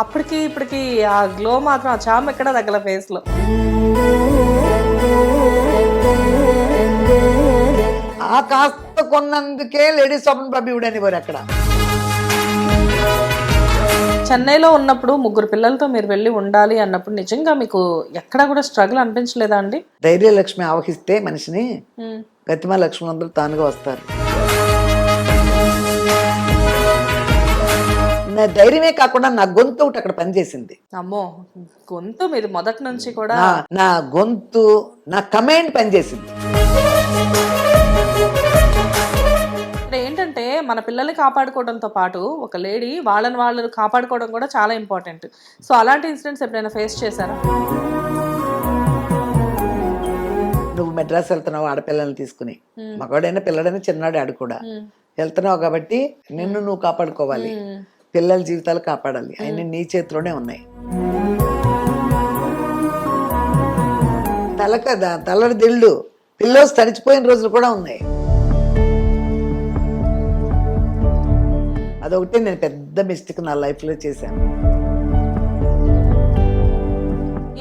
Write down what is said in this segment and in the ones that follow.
అప్పటికి ఇప్పటికి ఆ గ్లో మాత్రం ఆ చామ్ ఎక్కడ తగ్గల ఫేస్ లో. ఆ కాస్త కొన్నందుకే లేడీ శోభన్ బాబు ఇవిడనివారు అక్కడ. చెన్నైలో ఉన్నప్పుడు ముగ్గురు పిల్లలతో మీరు వెళ్ళి ఉండాలి అన్నప్పుడు నిజంగా మీకు ఎక్కడా కూడా స్ట్రగుల్ అనిపించలేదా అండి? ధైర్యలక్ష్మి ఆవహిస్తే మనిషిని ఉమ్. గతిమా లక్ష్మి అందరూ తానుగా వస్తారు. నా ధైర్యమే కాకుండా నా గొంతు ఒకటి అక్కడ పనిచేసింది. అమ్మో, గొంతు మీరు మొదటి నుంచి కూడా. నా గొంతు, నా కమాండ్ పనిచేసింది. ఇక్కడ ఏంటంటే మన పిల్లల్ని కాపాడుకోవడంతో పాటు ఒక లేడీ వాళ్ళని వాళ్ళు కాపాడుకోవడం కూడా చాలా ఇంపార్టెంట్. సో అలాంటి ఇన్సిడెంట్స్ ఎప్పుడైనా ఫేస్ చేశారా? నువ్వు మెడ్రాస్ వెళ్తున్నావు ఆడపిల్లల్ని తీసుకుని, మగవాడైనా పిల్లడైనా చిన్నాడు ఆడు కూడా వెళ్తున్నావు కాబట్టి నిన్ను నువ్వు కాపాడుకోవాలి, పిల్లల జీవితాలు కాపాడాలి, అన్ని నీ చేతిలోనే ఉన్నాయి. తలడి దిళ్ళు పిల్లలు తడిచిపోయిన రోజులు కూడా ఉన్నాయి. అదొకటి నేను పెద్ద మిస్టేక్ నా లైఫ్లో చేశాను.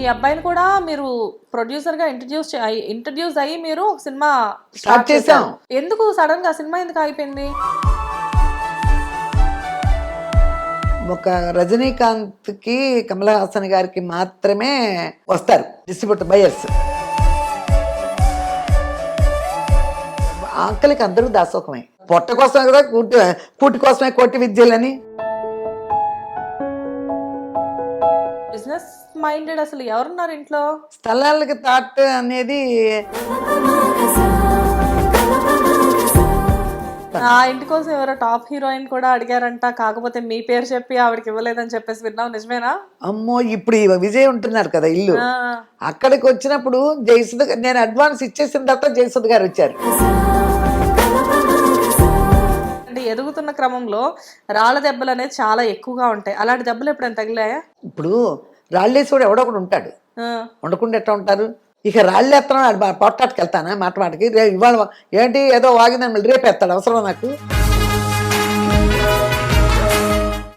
ఈ అబ్బాయిని కూడా మీరు ప్రొడ్యూసర్ గా ఇంట్రడ్యూస్ అయ్యి మీరు ఒక సినిమా స్టార్ట్ చేశాం. ఎందుకు సడన్ గా సినిమా ఎందుకు అయిపోయింది? ఒక రజనీకాంత్ కి కమల్ హాసన్ గారికి మాత్రమే వస్తారు డిస్ట్రిబ్యూటర్ బయర్స్. ఆకలికి అందరూ దాసోకమే, పొట్ట కోసమే కదా, కూటి కోసమే కోటి విద్యలని. బిజినెస్ మైండెడ్ అసలు ఎవరున్నారు ఇంట్లో? స్థలాలకి థాట్ అనేది ఆ ఇంటి కోసం ఎవరో టాప్ హీరోయిన్ కూడా అడిగారంట, కాకపోతే మీ పేరు చెప్పి ఆవిడకి ఇవ్వలేదని చెప్పేసి విన్నాం, నిజమేనా? అమ్మో, ఇప్పుడు ఈ విజయ్ ఉంటున్నారు కదా ఇల్లు, అక్కడికి వచ్చినప్పుడు జయసుధ, నేను అడ్వాన్స్ ఇచ్చేసిన తర్వాత జయసుధ గారు వచ్చారు. అంటే ఎదుగుతున్న క్రమంలో రాళ్ళ దెబ్బలు అనేది చాలా ఎక్కువగా ఉంటాయి. అలాంటి దెబ్బలు ఎప్పుడైనా తగిలాయా? ఇప్పుడు రాళ్ళేసి కూడా ఎవడో ఒకడు ఉంటాడు, ఉండకుండా ఎట్లా ఉంటారు? ఇక రాళ్ళు ఎత్తాను పొట్టాటికి వెళ్తానా మాటకి, ఇవాళ ఏంటి ఏదో వాగిందని మళ్ళీ రేపు ఎత్తాడు, అవసరం నాకు.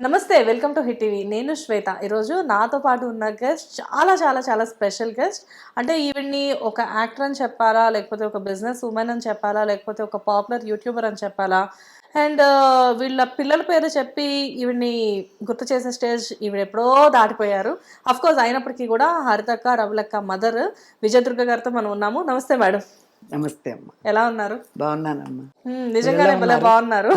నమస్తే, వెల్కమ్ టు హిట్ టీవీ. నేను శ్వేత. ఈరోజు నాతో పాటు ఉన్న గెస్ట్ చాలా చాలా చాలా స్పెషల్ గెస్ట్. అంటే ఈవిడ్ని ఒక యాక్టర్ అని చెప్పాలా, లేకపోతే ఒక బిజినెస్ ఉమెన్ అని చెప్పాలా, లేకపోతే ఒక పాపులర్ యూట్యూబర్ అని చెప్పాలా, అండ్ వీళ్ళ పిల్లల పేరు చెప్పి ఈవిడ్ని గుర్తు చేసే స్టేజ్ ఈవిడ ఎప్పుడో దాటిపోయారు. అఫ్ కోర్స్ అయినప్పటికీ కూడా హరితక్క, రవులక్క మదర్ విజయదుర్గ గారితో మనం ఉన్నాము. నమస్తే మేడం. నమస్తే అమ్మ, ఎలా ఉన్నారు? బాగున్నానమ్మా. నిజంగానే భలే బాగున్నారు.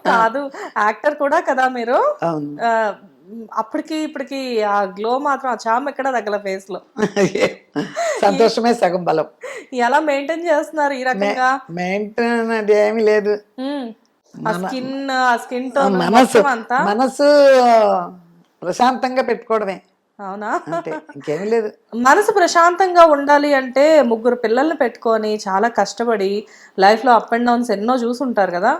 కాదు, యాక్టర్ కూడా కదా మీరు. అప్పటికి ఇప్పటికి ఆ గ్లో మాత్రం ఆ చామ్ ఎక్కడ తగ్గల ఫేస్ లో. సంతోషమే సగం బలం. ఎలా మెయింటైన్ చేస్తున్నారు ఈ రకంగా? మెయింటైన్ అది ఏమీ లేదు. స్కిన్ తో మనసు ప్రశాంతంగా పెట్టుకోవడమే. అవునా? అంటే ఇంకేమీ లేదు. మనసు ప్రశాంతంగా ఉండాలి అంటే ముగ్గురు పిల్లల్ని పెట్టుకొని చాలా కష్టపడి లైఫ్లో అప్ అండ్ డౌన్స్ ఎన్నో చూసుంటారు కదా.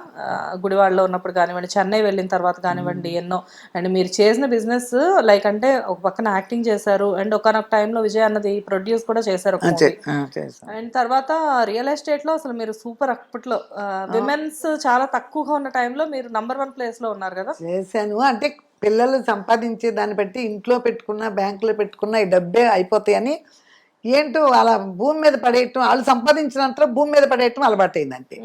గుడివాడలో ఉన్నప్పుడు కానివ్వండి, చెన్నై వెళ్ళిన తర్వాత కానివ్వండి, ఎన్నో. అండ్ మీరు చేసిన బిజినెస్ లైక్ అంటే ఒక పక్కన యాక్టింగ్ చేశారు, అండ్ ఒకనొక టైంలో విజయ్ అన్నది ప్రొడ్యూస్ కూడా చేశారు. అండ్ తర్వాత రియల్ ఎస్టేట్లో అసలు మీరు సూపర్. అప్పట్లో విమెన్స్ చాలా తక్కువగా ఉన్న టైంలో మీరు నంబర్ 1 ప్లేస్లో ఉన్నారు కదా. చేశాను. అంటే పిల్లలు సంపాదించే దాన్ని బట్టి ఇంట్లో పెట్టుకున్న, బ్యాంకులో పెట్టుకున్న ఈ డబ్బే అయిపోతాయని ఏంటో అలా భూమి మీద పడేయటం, వాళ్ళు సంపాదించినంత భూమి మీద పడేయటం అలవాటైంది. అంతే.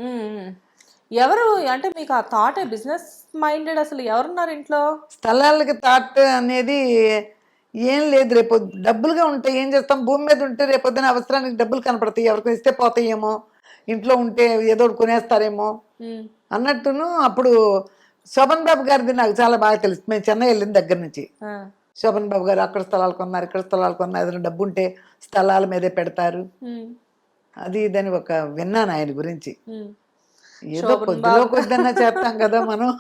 ఎవరు అంటే మీకు ఆ థాట్, బిజినెస్ మైండెడ్ అసలు ఎవరున్నారు ఇంట్లో? స్థలాలకి థాట్ అనేది ఏం లేదు. రేపు డబ్బులుగా ఉంటాయి, ఏం చేస్తాం? భూమి మీద ఉంటే రేపొద్దున అవసరానికి డబ్బులు కనపడతాయి, ఎవరికి ఇస్తే పోతాయేమో, ఇంట్లో ఉంటే ఏదో కొనేస్తారేమో అన్నట్టును. అప్పుడు శోభన్ బాబు గారిది నాకు చాలా బాగా తెలుసు. మేము చెన్నై వెళ్ళిన దగ్గర నుంచి శోభన్ బాబు గారు అక్కడ స్థలాలు కొన్నారు, ఇక్కడ స్థలాలు కొన్నారు, ఏదైనా డబ్బు ఉంటే స్థలాల మీదే పెడతారు, అది ఇదని ఒక విన్నాను ఆయన గురించి. ఏదో కొద్దిలో కొద్దన్నా చేస్తాం కదా మనం.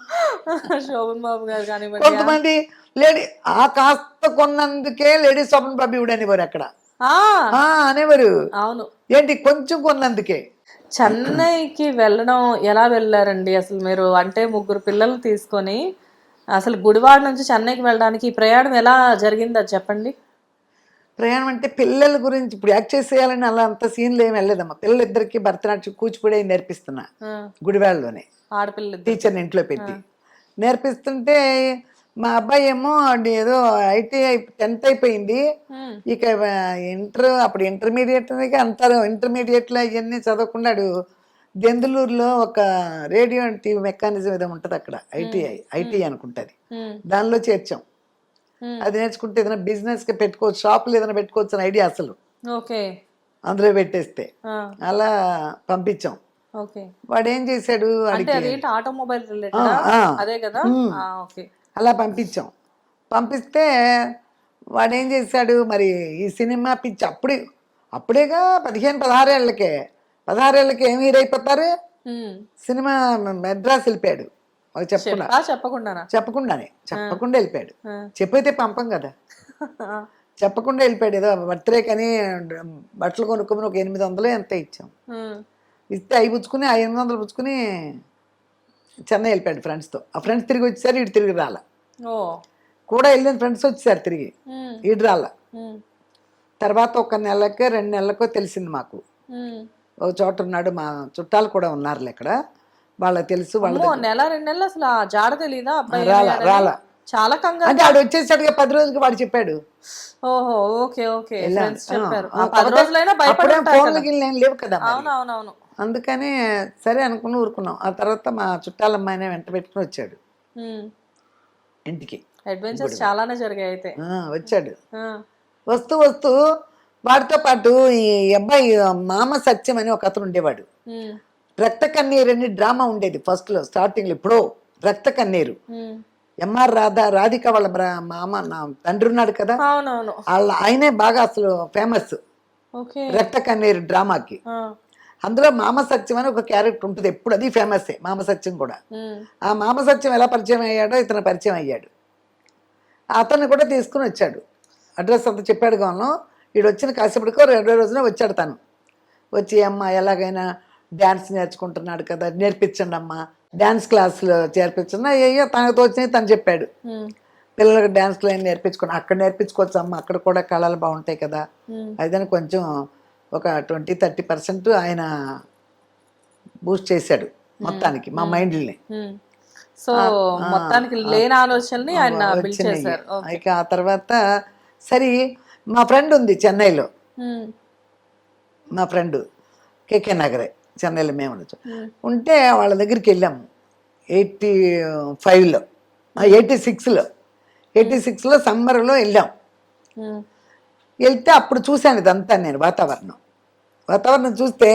శోభన్ బాబు గారు కానివ్వండి, కొంతమంది లేడీ ఆ కాస్త కొన్నందుకే లేడీ శోభన్ బాబు ఇవిడనివారు అక్కడ అనేవారు. అవును. ఏంటి కొంచెం కొన్నందుకే. చెన్నైకి వెళ్ళడం ఎలా వెళ్ళారండి అసలు మీరు? అంటే ముగ్గురు పిల్లలు తీసుకొని అసలు గుడివాడ నుంచి చెన్నైకి వెళ్ళడానికి ఈ ప్రయాణం ఎలా జరిగింది, అది చెప్పండి. ప్రయాణం అంటే పిల్లల గురించి ఇప్పుడు యాక్ట్ చేసేయాలని అలా అంత సీన్లు ఏమి వెళ్ళలేదమ్మా. పిల్లలిద్దరికి భరతనాట్యం, కూచిపూడి నేర్పిస్తున్నా గుడివాడలోనే. ఆడపిల్లలు టీచర్ని ఇంట్లో పెట్టి నేర్పిస్తుంటే మా అబ్బాయి ఏమో ఏదో ITI 10th అయిపోయింది. ఇక అప్పుడు ఇంటర్మీడియట్ అంటారు, ఇంటర్మీడియట్లో ఇవన్నీ చదవకున్నాడు. దెందులూరులో ఒక రేడియో అండ్ టీవీ మెకానిజం ఏదో ఉంటుంది అక్కడ, ఐటీ అనుకుంటుంది, దానిలో చేర్చాం. అది నేర్చుకుంటే ఏదైనా బిజినెస్కి పెట్టుకోవచ్చు, షాపులు ఏదైనా పెట్టుకోవచ్చు అని ఐడియా అసలు. అందులో పెట్టేస్తే అలా పంపించాం. వాడు ఏం చేశాడు, అలా పంపించాం. పంపిస్తే వాడు ఏం చేశాడు మరి, ఈ సినిమా పిచ్చి అప్పుడేగా 15-16 ఏళ్ళకే 16 ఏళ్ళకి ఏమి హీరైపోతారు. సినిమా మెడ్రాస్ వెళ్ళిపోయాడు, వాళ్ళు చెప్పకుండానే వెళ్ళిపోయాడు. చెప్పైతే పంపం కదా, చెప్పకుండా వెళ్ళిపోయాడు. ఏదో బర్త్డే కానీ బట్టలు కొనుక్కొని ఒక 800 ఎంత ఇచ్చాం. ఇస్తే అవి పుచ్చుకుని 800 పుచ్చుకుని చెన్నై వెళ్ళిపోయాడు ఫ్రెండ్స్తో. ఆ ఫ్రెండ్స్ తిరిగి వచ్చేసారు, ఇటు తిరిగి రాల. కూడా వెళ్ళిన ఫ్రెండ్స్ వచ్చేసారు తిరిగి, ఇటు రాల. తర్వాత 1 నెలకో 2 నెలలకో తెలిసింది మాకు, ఒక చోట ఉన్నాడు. మా చుట్టాలు కూడా ఉన్నారులే ఇక్కడ, వాళ్ళకి తెలుసు. వాళ్ళ నెల 2 నెలలు అసలు జాడ తెలీదా? రాలా, చాలా కంగారు. అంటే ఆడు వచ్చేసాడుగా 10 రోజులకి వాడు చెప్పాడు. ఓహో, ఓకే ఓకే. ఫోన్లకి లేవు కదా, అందుకని సరే అనుకుని ఊరుకున్నాం. ఆ తర్వాత మా చుట్టాలమ్మాయినే వెంట పెట్టుకుని వచ్చాడు ఇంటికి. అడ్వెంచర్స్ చాలానే జరిగాయి అయితే. వచ్చాడు. వస్తూ వాడితో పాటు ఈ అబ్బాయి మామ సత్యం అని ఒక అతను ఉండేవాడు. రక్త కన్నీరు అని డ్రామా ఉండేది ఫస్ట్ లో, స్టార్టింగ్ లో. ఇప్పుడు రక్త కన్నీరు, ఎంఆర్ రాధిక వాళ్ళ మామ నా తండ్రి ఉన్నాడు కదా, ఆయనే బాగా అసలు ఫేమస్ రక్త కన్నీరు డ్రామాకి. అందులో మామ సత్యం అని ఒక క్యారెక్టర్ ఉంటుంది ఎప్పుడు, అది ఫేమస్ మామ సత్యం కూడా. ఆ మామ సత్యం ఎలా పరిచయం అయ్యాడో ఇతను పరిచయం అయ్యాడు. అతన్ని కూడా తీసుకుని వచ్చాడు, అడ్రస్ అంతా చెప్పాడు. కావాలను వీడు వచ్చిన కాసేపటికో 2 రోజున వచ్చాడు. తను వచ్చి, అమ్మ ఎలాగైనా డ్యాన్స్ నేర్చుకుంటున్నాడు కదా, నేర్పించండి అమ్మ, డ్యాన్స్ క్లాసులో చేర్పించండి. అయ్యో తనతో వచ్చినాయి తను చెప్పాడు, పిల్లలకు డ్యాన్స్ క్లాస్ నేర్పించుకుని అక్కడ నేర్పించుకోవచ్చు అమ్మ, అక్కడ కూడా కళలు బాగుంటాయి కదా. అదని కొంచెం ఒక 20-30% ఆయన బూస్ట్ చేశాడు మొత్తానికి మా మైండ్ని. సో మొత్తానికి లేని ఆలోచనని ఆయన బిల్డ్ చేశారు. ఇక ఆ తర్వాత సరే మా ఫ్రెండ్ ఉంది చెన్నైలో, మా ఫ్రెండ్ కేకే నగరే, చెన్నైలో మేము ఉంటే వాళ్ళ దగ్గరికి వెళ్ళాము 85లో 86లో సమ్మర్లో వెళ్ళాం. వెళ్తే అప్పుడు చూశాను ఇదంతా నేను. వాతావరణం చూస్తే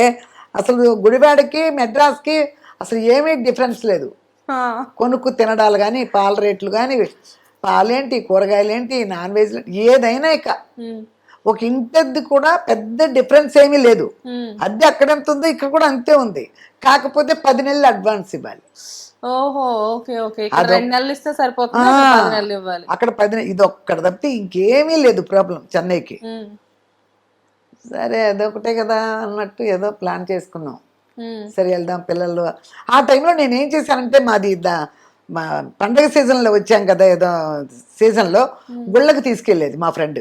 అసలు గుడివాడకి మెడ్రాస్కి అసలు ఏమీ డిఫరెన్స్ లేదు. కొనుక్కు తినడాలు కానీ, పాల రేట్లు కానీ, పాలేంటి, కూరగాయలేంటి, నాన్ వెజ్ ఏదైనా ఇక ఒక ఇంటద్ది కూడా పెద్ద డిఫరెన్స్ ఏమీ లేదు. అద్దె అక్కడ ఎంత ఉందో ఇక్కడ కూడా అంతే ఉంది, కాకపోతే 10 నెలలు అడ్వాన్స్ ఇవ్వాలి. ఓహో, ఓకే ఓకే. 2 నెలలు ఇస్తే సరిపోతుంది, 10 నెలలు ఇవ్వాలి అక్కడ. 10 ఇది ఒక్కడ తప్పితే ఇంకేమీ లేదు ప్రాబ్లం చెన్నైకి. సరే అదొకటే కదా అన్నట్టు ఏదో ప్లాన్ చేసుకున్నాం. సరే వెళ్దాం పిల్లలు. ఆ టైంలో నేను ఏం చేశానంటే, మాది పండగ సీజన్లో వచ్చాం కదా, ఏదో సీజన్లో గుళ్ళకి తీసుకెళ్ళేది మా ఫ్రెండ్.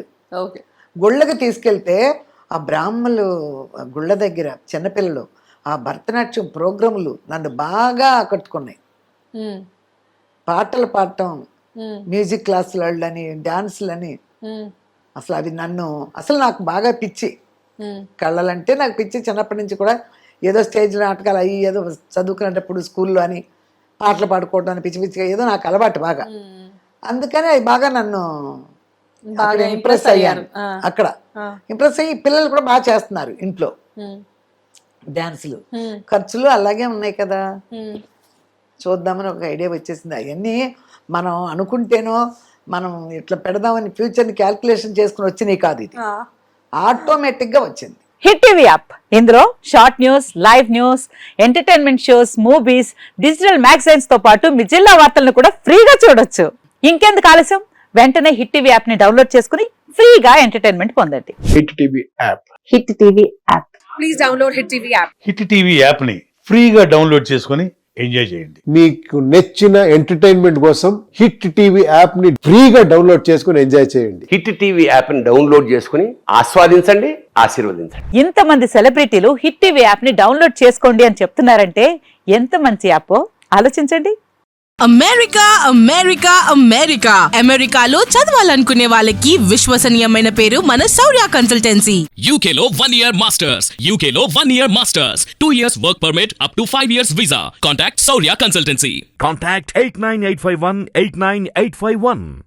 గుళ్ళకి తీసుకెళ్తే ఆ బ్రాహ్మణులు గుళ్ళ దగ్గర చిన్నపిల్లలు ఆ భరతనాట్యం ప్రోగ్రాములు నన్ను బాగా ఆకట్టుకున్నాయి. పాటలు పాడటం, మ్యూజిక్ క్లాసులని, డాన్సులని, అసలు అవి నాకు బాగా పిచ్చి. కళ్ళలంటే నాకు పిచ్చి చిన్నప్పటి నుంచి కూడా. ఏదో స్టేజ్ నాటకాలు అవి ఏదో చదువుకునేటప్పుడు స్కూల్లో అని పాటలు పాడుకోవడం అని పిచ్చి పిచ్చిగా ఏదో నాకు అలవాటు బాగా. అందుకని అవి బాగా నన్ను ఇంప్రెస్ అయ్యాను. అక్కడ ఇంప్రెస్ అయ్యి పిల్లలు కూడా బాగా చేస్తున్నారు ఇంట్లో డాన్సులు. ఖర్చులు అలాగే ఉన్నాయి కదా, చూద్దామని ఒక ఐడియా వచ్చేసింది. అవన్నీ మనం అనుకుంటేనో మనం ఇట్లా పెడదామని ఫ్యూచర్ని క్యాల్కులేషన్ చేసుకుని వచ్చినాయి కాదు, ఇది ఆటోమేటిక్గా వచ్చింది. హిట్ టీవీ యాప్, ఇందులో short news, live news, entertainment shows, movies, digital magazines తో పాటు మీ జిల్లా వార్తలను కూడా ఫ్రీగా చూడొచ్చు. ఇంకెందుకు ఆలస్యం, వెంటనే హిట్ టీవీ యాప్ ని డౌన్లోడ్ చేసుకుని ఫ్రీగా ఎంటర్టైన్మెంట్ పొందండి. Hit TV app, hit TV app, please download hit TV app. Hit TV app ని ఫ్రీగా డౌన్లోడ్ చేసుకుని ఎంజాయ్ చేయండి. మీకు నచ్చిన ఎంటర్టైన్మెంట్ కోసం హిట్ టీవీ యాప్ ని ఫ్రీగా డౌన్లోడ్ చేసుకుని ఎంజాయ్ చేయండి. హిట్ టీవీ యాప్ ని డౌన్లోడ్ చేసుకుని ఆస్వాదించండి, ఆశీర్వదించండి. ఇంతమంది సెలబ్రిటీలు హిట్ టీవీ యాప్ ని డౌన్లోడ్ చేసుకోండి అని చెప్తున్నారంటే ఎంత మంచి యాప్ ఆలోచించండి. అమెరికా అమెరికా అమెరికా అమెరికాలో చదవాలనుకునే వాళ్ళకి విశ్వసనీయమైన పేరు మన శౌర్య consultancy. UK Law 1 Year Masters. UK Law 1 Year Masters. 2 years work permit up to 5 years visa. Contact Saurya Consultancy. Contact 89851 89851.